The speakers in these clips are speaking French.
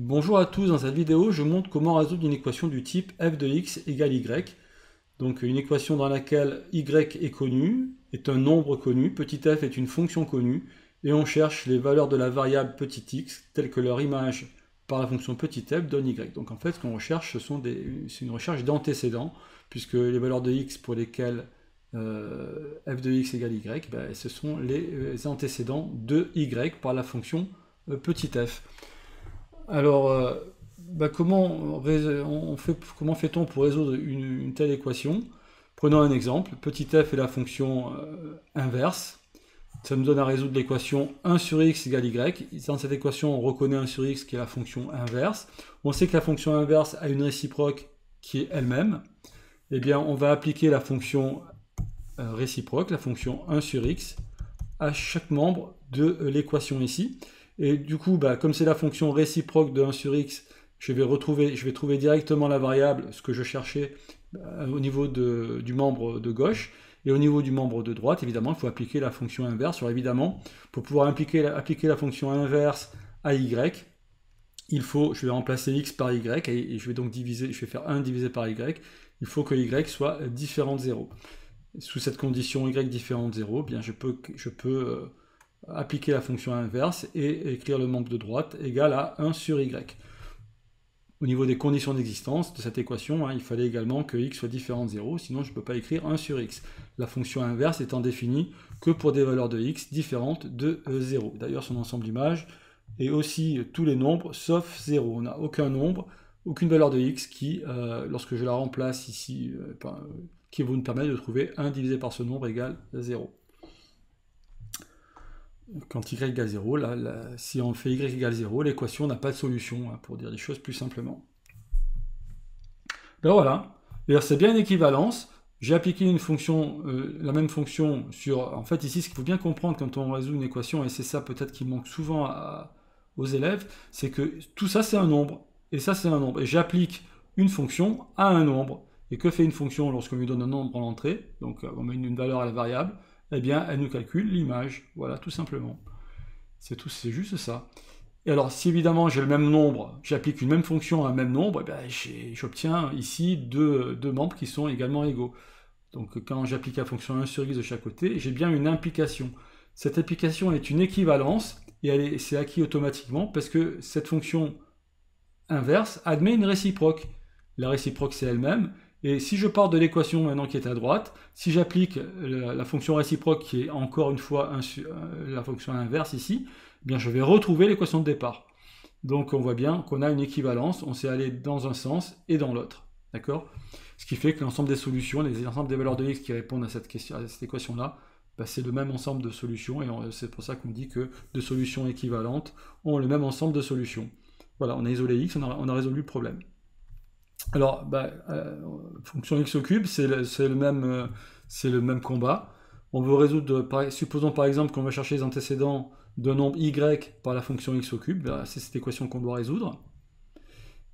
Bonjour à tous, dans cette vidéo je montre comment résoudre une équation du type f de x égale y. Donc une équation dans laquelle y est connu, est un nombre connu, petit f est une fonction connue, et on cherche les valeurs de la variable petit x, telles que leur image par la fonction petit f donne y. Donc en fait ce qu'on recherche, c'est une recherche d'antécédents, puisque les valeurs de x pour lesquelles f de x égale y, ce sont les antécédents de y par la fonction petit f. Alors, comment fait-on pour résoudre une telle équation? Prenons un exemple. Petit f est la fonction inverse. Ça nous donne à résoudre l'équation 1 sur x égale y. Dans cette équation, on reconnaît 1 sur x qui est la fonction inverse. On sait que la fonction inverse a une réciproque qui est elle-même. Eh bien, on va appliquer la fonction réciproque, la fonction 1 sur x, à chaque membre de l'équation ici. Et du coup, comme c'est la fonction réciproque de 1 sur x, je vais trouver directement la variable, ce que je cherchais au niveau du membre de gauche. Et au niveau du membre de droite, évidemment, il faut appliquer la fonction inverse. Alors évidemment, pour pouvoir appliquer la fonction inverse à y, je vais remplacer x par y, et je vais donc faire 1 divisé par y. Il faut que y soit différent de 0. Sous cette condition y différent de 0, bien je peux appliquer la fonction inverse et écrire le membre de droite égal à 1 sur y. Au niveau des conditions d'existence de cette équation, il fallait également que x soit différent de 0, sinon je ne peux pas écrire 1 sur x. La fonction inverse étant définie que pour des valeurs de x différentes de 0. D'ailleurs, son ensemble d'images est aussi tous les nombres sauf 0. On n'a aucun nombre, aucune valeur de x qui, lorsque je la remplace ici, qui vous nous permettre de trouver 1 divisé par ce nombre égale 0. Quand y égale 0, si on fait y égale 0, l'équation n'a pas de solution, pour dire les choses plus simplement. Ben voilà, c'est bien une équivalence. J'ai appliqué une fonction, la même fonction sur... En fait, ici, ce qu'il faut bien comprendre quand on résout une équation, et c'est ça peut-être qui manque souvent aux élèves, c'est que tout ça, c'est un nombre, et ça, c'est un nombre. Et j'applique une fonction à un nombre. Et que fait une fonction lorsqu'on lui donne un nombre en entrée? Donc, on met une valeur à la variable. Eh bien, elle nous calcule l'image. Voilà, tout simplement. C'est juste ça. Et alors, si évidemment j'ai le même nombre, j'applique une même fonction à un même nombre, j'obtiens ici deux membres qui sont également égaux. Donc, quand j'applique la fonction 1 sur x de chaque côté, j'ai bien une implication. Cette implication est une équivalence, et c'est acquis automatiquement, parce que cette fonction inverse admet une réciproque. La réciproque, c'est elle-même. Et si je pars de l'équation maintenant qui est à droite, si j'applique la fonction réciproque qui est encore une fois la fonction inverse ici, bien je vais retrouver l'équation de départ. Donc on voit bien qu'on a une équivalence, on s'est allé dans un sens et dans l'autre. D'accord? Ce qui fait que l'ensemble des solutions, l'ensemble des valeurs de x qui répondent à cette équation-là, c'est le même ensemble de solutions, et c'est pour ça qu'on dit que deux solutions équivalentes ont le même ensemble de solutions. Voilà, on a isolé x, on a résolu le problème. Alors, fonction x au cube, c'est le même combat. On veut résoudre, supposons par exemple qu'on va chercher les antécédents d'un nombre y par la fonction x au cube, c'est cette équation qu'on doit résoudre.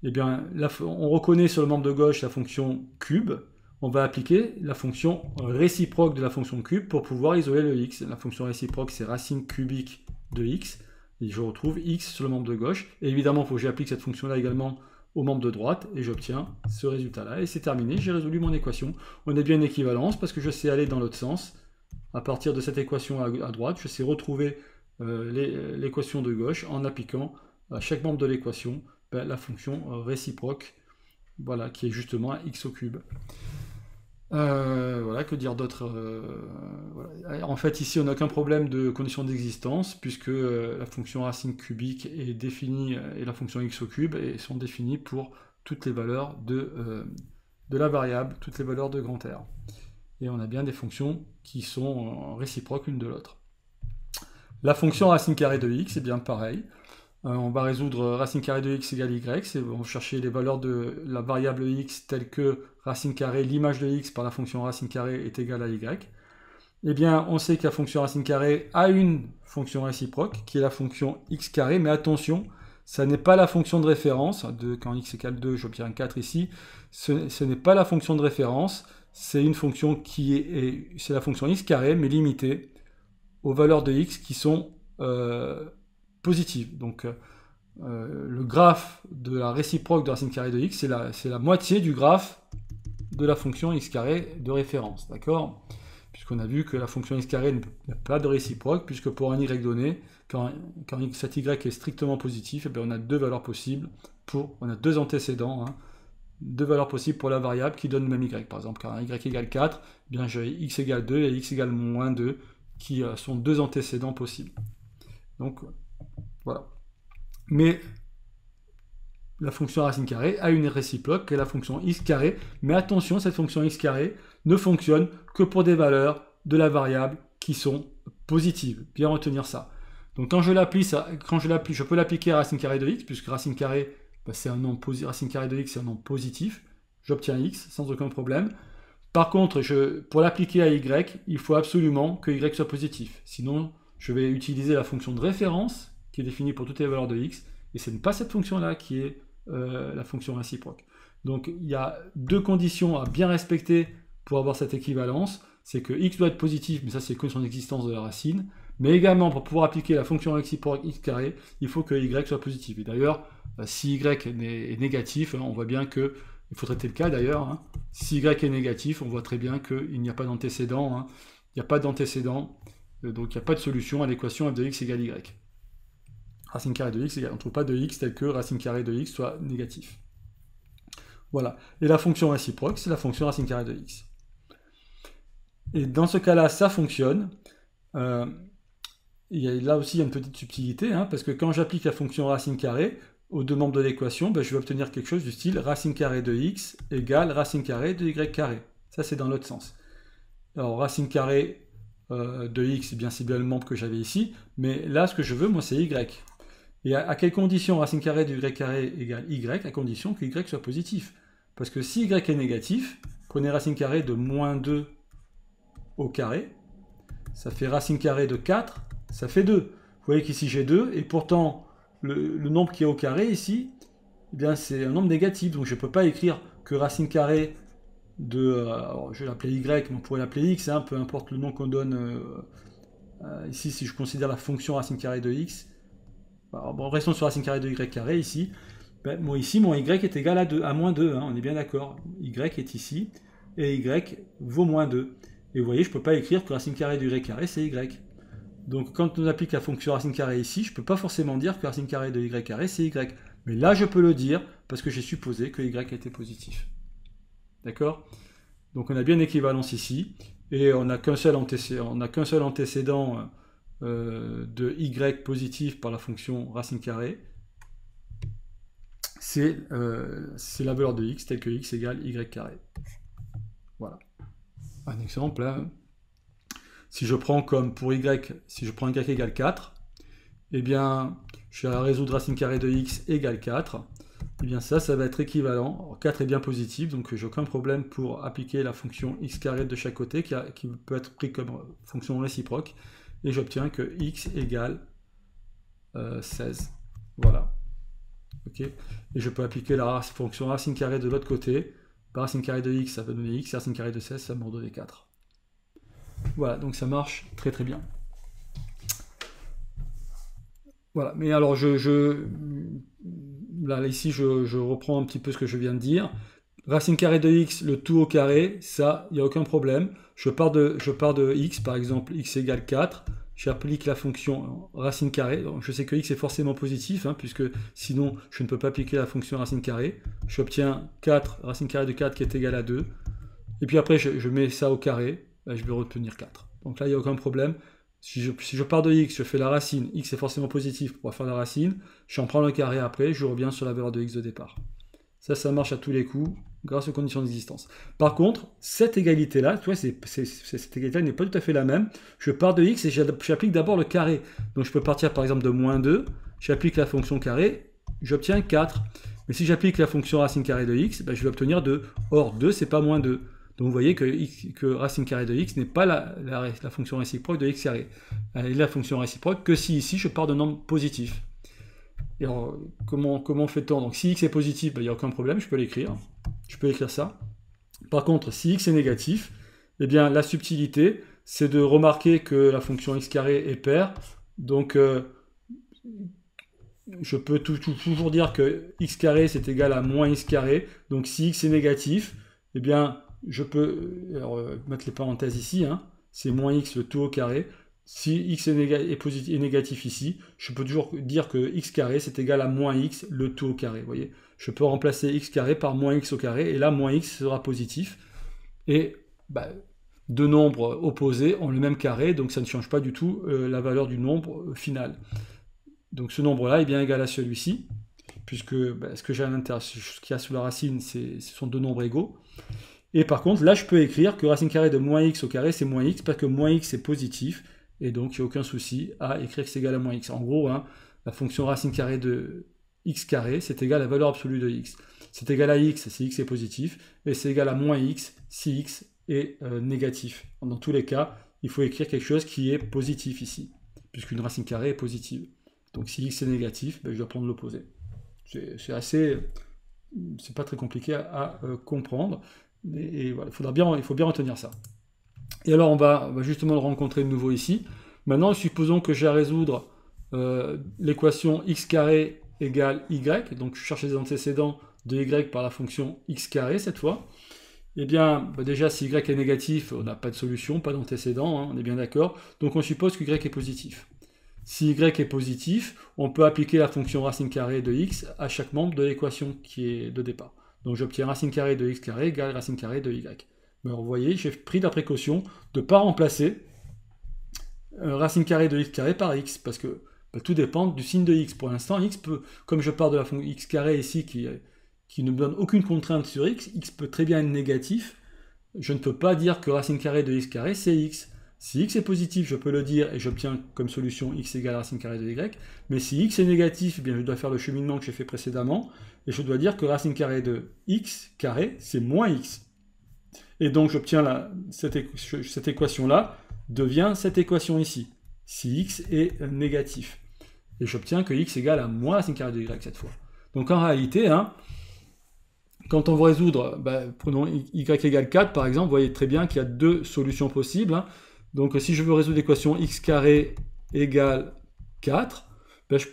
Eh bien, on reconnaît sur le membre de gauche la fonction cube, on va appliquer la fonction réciproque de la fonction cube pour pouvoir isoler le x. La fonction réciproque, c'est racine cubique de x, et je retrouve x sur le membre de gauche. Et évidemment, il faut que j'applique cette fonction-là également au membre de droite, et j'obtiens ce résultat-là. Et c'est terminé, j'ai résolu mon équation. On a bien une équivalence, parce que je sais aller dans l'autre sens. À partir de cette équation à droite, je sais retrouver l'équation de gauche en appliquant à chaque membre de l'équation la fonction réciproque, voilà, qui est justement x au cube. Voilà, que dire d'autre? Voilà. En fait, ici, on n'a aucun problème de condition d'existence, puisque la fonction racine cubique est définie, et la fonction x au cube sont définies pour toutes les valeurs de la variable, toutes les valeurs de grand R. Et on a bien des fonctions qui sont réciproques l'une de l'autre. La fonction racine carrée de x, c'est bien pareil. On va résoudre racine carrée de x égale y, on va chercher les valeurs de la variable x telles que racine carrée, l'image de x par la fonction racine carrée est égale à y. Eh bien, on sait que la fonction racine carrée a une fonction réciproque, qui est la fonction x carré, mais attention, ça n'est pas la fonction de référence, quand x égale 2, j'obtiens 4 ici, ce n'est pas la fonction de référence, c'est une fonction c'est la fonction x carré, mais limitée aux valeurs de x qui sont positives. Donc, le graphe de la réciproque de racine carrée de x, c'est la moitié du graphe de la fonction x carré de référence, d'accord? Puisqu'on a vu que la fonction x carré n'a pas de réciproque, puisque pour un y donné, quand cet y est strictement positif, eh bien on a deux valeurs possibles, on a deux antécédents, hein, deux valeurs possibles pour la variable qui donne le même y. Par exemple, quand y égale 4, eh bien j'ai x égale 2 et x égale moins 2, qui sont deux antécédents possibles. Donc, voilà. Mais la fonction racine carrée a une réciproque qui est la fonction x carré, mais attention, cette fonction x carré ne fonctionne que pour des valeurs de la variable qui sont positives. Bien retenir ça. Donc quand je l'applique, je peux l'appliquer à racine carrée de x, puisque racine carrée, c'est un nombre racine carrée de x, c'est un nombre positif. J'obtiens x sans aucun problème. Par contre, pour l'appliquer à y, il faut absolument que y soit positif. Sinon, je vais utiliser la fonction de référence qui est définie pour toutes les valeurs de x, et ce n'est pas cette fonction-là qui est la fonction réciproque. Donc il y a deux conditions à bien respecter pour avoir cette équivalence, c'est que x doit être positif, mais ça c'est que son existence de la racine, mais également pour pouvoir appliquer la fonction réciproque x carré, il faut que y soit positif. Et d'ailleurs, si y est négatif, hein, on voit bien que, il faut traiter le cas d'ailleurs, hein, si y est négatif, on voit très bien qu'il n'y a pas d'antécédent, hein, il n'y a pas d'antécédent, donc il n'y a pas de solution à l'équation f de x égale y. Racine carrée de x égale, on ne trouve pas de x tel que racine carrée de x soit négatif. Voilà. Et la fonction réciproque, c'est la fonction racine carrée de x. Et dans ce cas-là, ça fonctionne. Là aussi, il y a une petite subtilité, hein, parce que quand j'applique la fonction racine carrée aux deux membres de l'équation, je vais obtenir quelque chose du style racine carrée de x égale racine carrée de y carré. Ça, c'est dans l'autre sens. Alors, racine carrée de x, c'est bien le membre que j'avais ici, mais là, ce que je veux, moi, c'est y. Et à quelle condition racine carrée de y carré égale y? À condition que y soit positif. Parce que si y est négatif, prenez racine carrée de moins 2 au carré, ça fait racine carrée de 4, ça fait 2. Vous voyez qu'ici j'ai 2, et pourtant le nombre qui est au carré ici, eh bien c'est un nombre négatif, donc je ne peux pas écrire que racine carrée de... alors je vais l'appeler y, mais on pourrait l'appeler x, hein, peu importe le nom qu'on donne. Ici, si je considère la fonction racine carrée de x, alors, bon, restons sur racine carrée de y carré ici. Ici, mon y est égal à moins 2, hein, on est bien d'accord. Y est ici, et y vaut moins 2. Et vous voyez, je ne peux pas écrire que racine carrée de y carré, c'est y. Donc, quand on applique la fonction racine carrée ici, je ne peux pas forcément dire que racine carrée de y carré, c'est y. Mais là, je peux le dire, parce que j'ai supposé que y était positif. D'accord? Donc, on a bien une équivalence ici, et on n'a qu'un seul antécédent de y positif par la fonction racine carrée, c'est la valeur de x telle que x égale y carré. Voilà. Un exemple, là, si je prends comme pour y, si je prends y égale 4, eh bien, je vais résoudre racine carrée de x égale 4. Eh bien ça va être équivalent. Alors, 4 est bien positif, donc j'ai aucun problème pour appliquer la fonction x carré de chaque côté, qui peut être pris comme fonction réciproque. Et j'obtiens que x égale 16. Voilà. Ok. Et je peux appliquer la fonction racine carrée de l'autre côté. Racine carrée de x, ça va donner x. Racine carrée de 16, ça va me donner 4. Voilà, donc ça marche très très bien. Voilà, mais alors là, ici, je reprends un petit peu ce que je viens de dire. Racine carrée de x, le tout au carré, ça, il n'y a aucun problème. Je pars de x, par exemple, x égale 4. J'applique la fonction racine carrée. Donc, je sais que x est forcément positif, hein, puisque sinon, je ne peux pas appliquer la fonction racine carrée. J'obtiens 4, racine carrée de 4 qui est égale à 2. Et puis après, je mets ça au carré. Là, je vais retenir 4. Donc là, il n'y a aucun problème. Si je pars de x, je fais la racine. X est forcément positif pour faire la racine. J'en prends le carré après, je reviens sur la valeur de x de départ. Ça marche à tous les coups, grâce aux conditions d'existence. Par contre, cette égalité-là, tu vois, cette égalité-là n'est pas tout à fait la même. Je pars de x et j'applique d'abord le carré. Donc je peux partir par exemple de moins 2, j'applique la fonction carré, j'obtiens 4. Mais si j'applique la fonction racine carrée de x, je vais obtenir 2. Or, 2, c'est pas moins 2. Donc vous voyez que racine carrée de x n'est pas la fonction réciproque de x carré. Elle est la fonction réciproque que si ici je pars d'un nombre positif. Et alors, comment fait-on? Donc si x est positif, il n'y a aucun problème, je peux l'écrire. Je peux écrire ça. Par contre, si x est négatif, eh bien la subtilité, c'est de remarquer que la fonction x carré est paire. Donc je peux toujours dire que x carré c'est égal à moins x carré. Donc si x est négatif, eh bien je peux mettre les parenthèses ici, hein, c'est moins x le tout au carré. Si x est négatif ici, je peux toujours dire que x carré c'est égal à moins x le tout au carré. Vous voyez, je peux remplacer x carré par moins x au carré, et là moins x sera positif. Et bah, deux nombres opposés ont le même carré, donc ça ne change pas du tout la valeur du nombre final. Donc ce nombre-là est bien égal à celui-ci, puisque ce que j'ai à l'intérieur, ce qu'il y a sous la racine, ce sont deux nombres égaux. Et par contre, là je peux écrire que racine carrée de moins x au carré, c'est moins x, parce que moins x est positif, et donc il n'y a aucun souci à écrire que c'est égal à moins x. En gros, hein, la fonction racine carrée de x carré, c'est égal à la valeur absolue de x. C'est égal à x si x est positif, et c'est égal à moins x si x est négatif. Dans tous les cas, il faut écrire quelque chose qui est positif ici, puisqu'une racine carrée est positive. Donc si x est négatif, je dois prendre l'opposé. C'est pas très compliqué à comprendre, et voilà, il faut bien retenir ça. Et alors on va justement le rencontrer de nouveau ici. Maintenant, supposons que j'ai à résoudre l'équation x carré égale y, donc je cherche les antécédents de y par la fonction x carré cette fois. Eh bien, déjà, si y est négatif, on n'a pas de solution, pas d'antécédent, hein, on est bien d'accord. Donc on suppose que y est positif. Si y est positif, on peut appliquer la fonction racine carrée de x à chaque membre de l'équation qui est de départ. Donc j'obtiens racine carrée de x carré égale racine carrée de y. Alors vous voyez, j'ai pris la précaution de ne pas remplacer racine carrée de x carré par x, parce que tout dépend du signe de x. Pour l'instant, x peut, comme je pars de la fonction x carré ici qui ne me donne aucune contrainte sur x peut très bien être négatif. Je ne peux pas dire que racine carrée de x carré c'est x. Si x est positif, je peux le dire et j'obtiens comme solution x égale racine carrée de y. Mais si x est négatif, eh bien je dois faire le cheminement que j'ai fait précédemment et je dois dire que racine carrée de x carré c'est moins x. Et donc j'obtiens cette équation-là devient cette équation ici, si x est négatif. Et j'obtiens que x égale à moins racine carrée de y cette fois. Donc en réalité, hein, quand on veut résoudre, prenons y égale 4 par exemple, vous voyez très bien qu'il y a deux solutions possibles. Hein. Donc si je veux résoudre l'équation x carré égale 4, je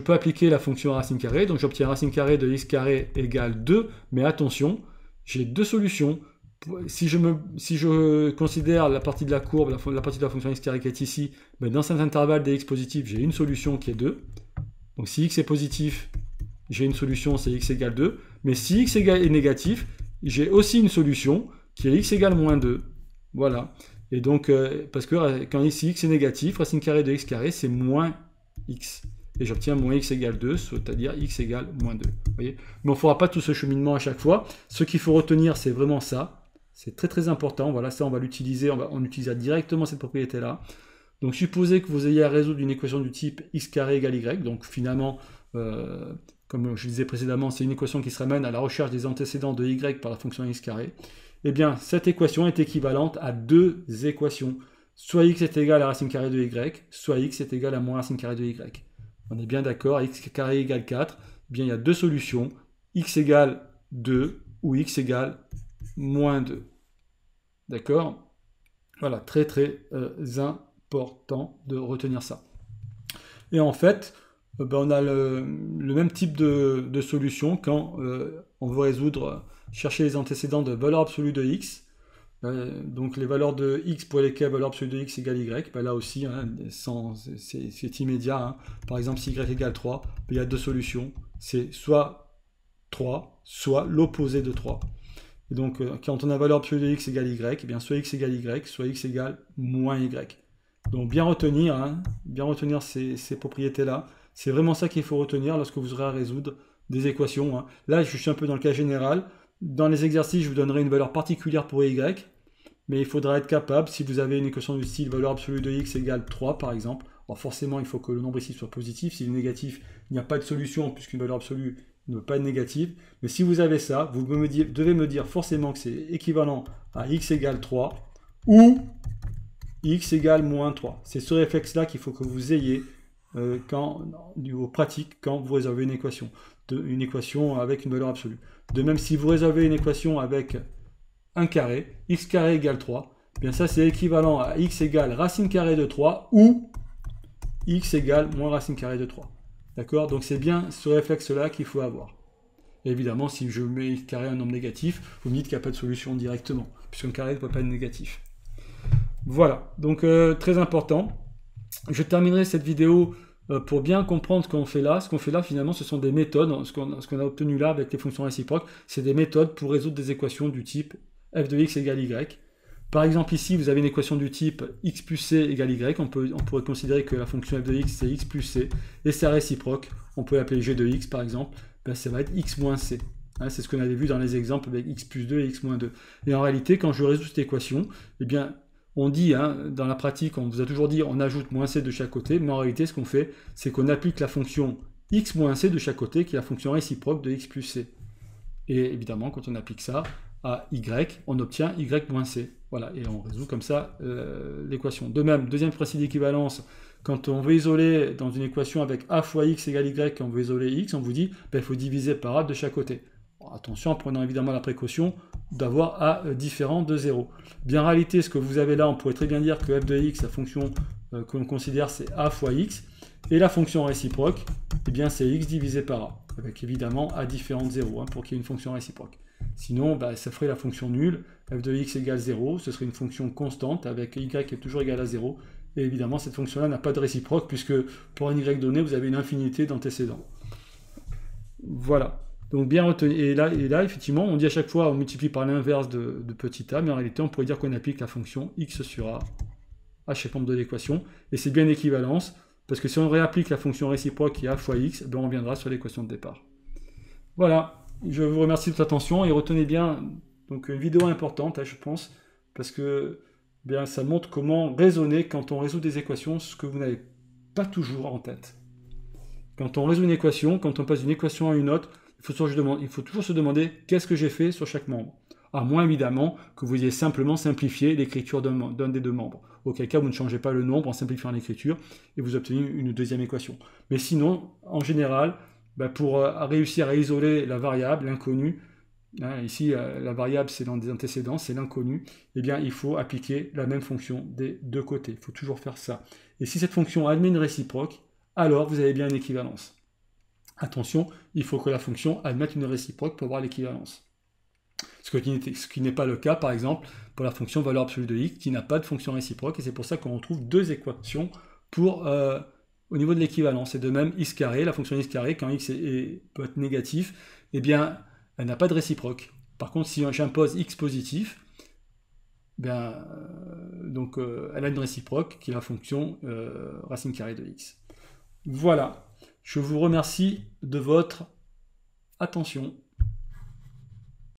peux appliquer la fonction racine carrée, donc j'obtiens racine carrée de x carré égale 2, mais attention, j'ai deux solutions. Si je considère la partie de la courbe, la partie de la fonction x carré qui est ici, dans cet intervalle des x positifs, j'ai une solution qui est 2. Donc si x est positif, j'ai une solution, c'est x égale 2. Mais si x est négatif, j'ai aussi une solution qui est x égale moins 2. Voilà. Et donc, parce que quand ici x est négatif, racine carrée de x carré, c'est moins x. Et j'obtiens moins x égale 2, c'est-à-dire x égale moins 2. Vous voyez ? Mais on ne fera pas tout ce cheminement à chaque fois. Ce qu'il faut retenir, c'est vraiment ça. C'est très très important. Voilà, ça on va l'utiliser, on utilisera directement cette propriété-là. Donc supposez que vous ayez à résoudre une équation du type x carré égale y. Donc finalement, comme je disais précédemment, c'est une équation qui se ramène à la recherche des antécédents de y par la fonction x carré. Eh bien, cette équation est équivalente à deux équations. Soit x est égal à racine carrée de y, soit x est égal à moins racine carrée de y. On est bien d'accord, x carré égale 4. Eh bien, il y a deux solutions, x égale 2 ou x égale moins 2. D'accord ? Voilà, très très important de retenir ça. Et en fait, on a le même type de solution quand on veut chercher les antécédents de valeur absolue de x. Donc les valeurs de x pour lesquelles valeur absolue de x égale y, là aussi, hein, c'est immédiat. Hein. Par exemple, si y égale 3, il y a deux solutions. C'est soit 3, soit l'opposé de 3. Et donc, quand on a valeur absolue de x égale y, eh bien, soit x égale y, soit x égale moins y. Donc bien retenir ces propriétés-là. C'est vraiment ça qu'il faut retenir lorsque vous aurez à résoudre des équations. Hein. Là, je suis un peu dans le cas général. Dans les exercices, je vous donnerai une valeur particulière pour y, mais il faudra être capable, si vous avez une équation du style valeur absolue de x égale 3 par exemple, alors forcément il faut que le nombre ici soit positif, s'il est négatif, il n'y a pas de solution puisqu'une valeur absolue ne peut pas être négative, mais si vous avez ça, vous devez me dire forcément que c'est équivalent à x égale 3 ou x égale moins 3. C'est ce réflexe-là qu'il faut que vous ayez au niveau pratique quand vous résolvez une équation avec une valeur absolue. De même, si vous résolvez une équation avec un carré, x carré égale 3, bien ça c'est équivalent à x égale racine carrée de 3 ou x égale moins racine carrée de 3. D'accord? Donc c'est bien ce réflexe-là qu'il faut avoir. Et évidemment, si je mets x carré un nombre négatif, vous me dites qu'il n'y a pas de solution directement, puisqu'un carré ne peut pas être négatif. Voilà, donc très important. Je terminerai cette vidéo pour bien comprendre ce qu'on fait là. Ce qu'on fait là, finalement, ce sont des méthodes. Ce qu'on a obtenu là avec les fonctions réciproques, c'est des méthodes pour résoudre des équations du type f de x égale y. Par exemple, ici, vous avez une équation du type x plus c égale y. On pourrait considérer que la fonction f de x, c'est x plus c, et sa réciproque, on peut l'appeler g de x, par exemple, ben, ça va être x moins c. Hein, c'est ce qu'on avait vu dans les exemples avec x plus 2 et x moins 2. Et en réalité, quand je résous cette équation, eh bien, on dit, hein, dans la pratique, on vous a toujours dit, on ajoute moins c de chaque côté, mais en réalité, ce qu'on fait, c'est qu'on applique la fonction x moins c de chaque côté, qui est la fonction réciproque de x plus c. Et évidemment, quand on applique ça à y, on obtient y moins c. Voilà, et on résout comme ça l'équation. De même, deuxième principe d'équivalence, quand on veut isoler dans une équation avec a fois x égale y, quand on veut isoler x, on vous dit il faut diviser par a de chaque côté. Bon, attention, en prenant évidemment la précaution d'avoir a différent de 0. Bien en réalité, ce que vous avez là, on pourrait très bien dire que f de x, la fonction que l'on considère, c'est a fois x, et la fonction réciproque, eh bien c'est x divisé par a, avec évidemment a différent de 0, hein, pour qu'il y ait une fonction réciproque. Sinon, bah, ça ferait la fonction nulle, f de x égale 0, ce serait une fonction constante avec y qui est toujours égal à 0, et évidemment cette fonction-là n'a pas de réciproque, puisque pour un y donné, vous avez une infinité d'antécédents. Voilà, donc bien retenu. Et là, effectivement, on dit à chaque fois, on multiplie par l'inverse de petit a, mais en réalité, on pourrait dire qu'on applique la fonction x sur a à chaque membre de l'équation, et c'est bien équivalence, parce que si on réapplique la fonction réciproque qui est a fois x, ben on reviendra sur l'équation de départ. Voilà. Je vous remercie de votre attention et retenez bien, donc une vidéo importante, hein, je pense, parce que bien, ça montre comment raisonner quand on résout des équations, ce que vous n'avez pas toujours en tête. Quand on résout une équation, quand on passe d'une équation à une autre, il faut toujours se demander qu'est-ce que j'ai fait sur chaque membre. À moins évidemment que vous ayez simplement simplifié l'écriture d'un des deux membres. Auquel cas vous ne changez pas le nombre en simplifiant l'écriture et vous obtenez une deuxième équation. Mais sinon, en général, ben pour réussir à isoler la variable, l'inconnu, hein, ici la variable c'est dans des antécédents, c'est l'inconnu, eh bien il faut appliquer la même fonction des deux côtés. Il faut toujours faire ça. Et si cette fonction admet une réciproque, alors vous avez bien une équivalence. Attention, il faut que la fonction admette une réciproque pour avoir l'équivalence. Ce qui n'est pas le cas, par exemple, pour la fonction valeur absolue de x, qui n'a pas de fonction réciproque, et c'est pour ça qu'on retrouve deux équations pour... au niveau de l'équivalence. Et de même, x carré, la fonction x carré, quand x peut être négatif, eh bien, elle n'a pas de réciproque. Par contre, si j'impose x positif, bien, donc, elle a une réciproque, qui est la fonction racine carrée de x. Voilà. Je vous remercie de votre attention.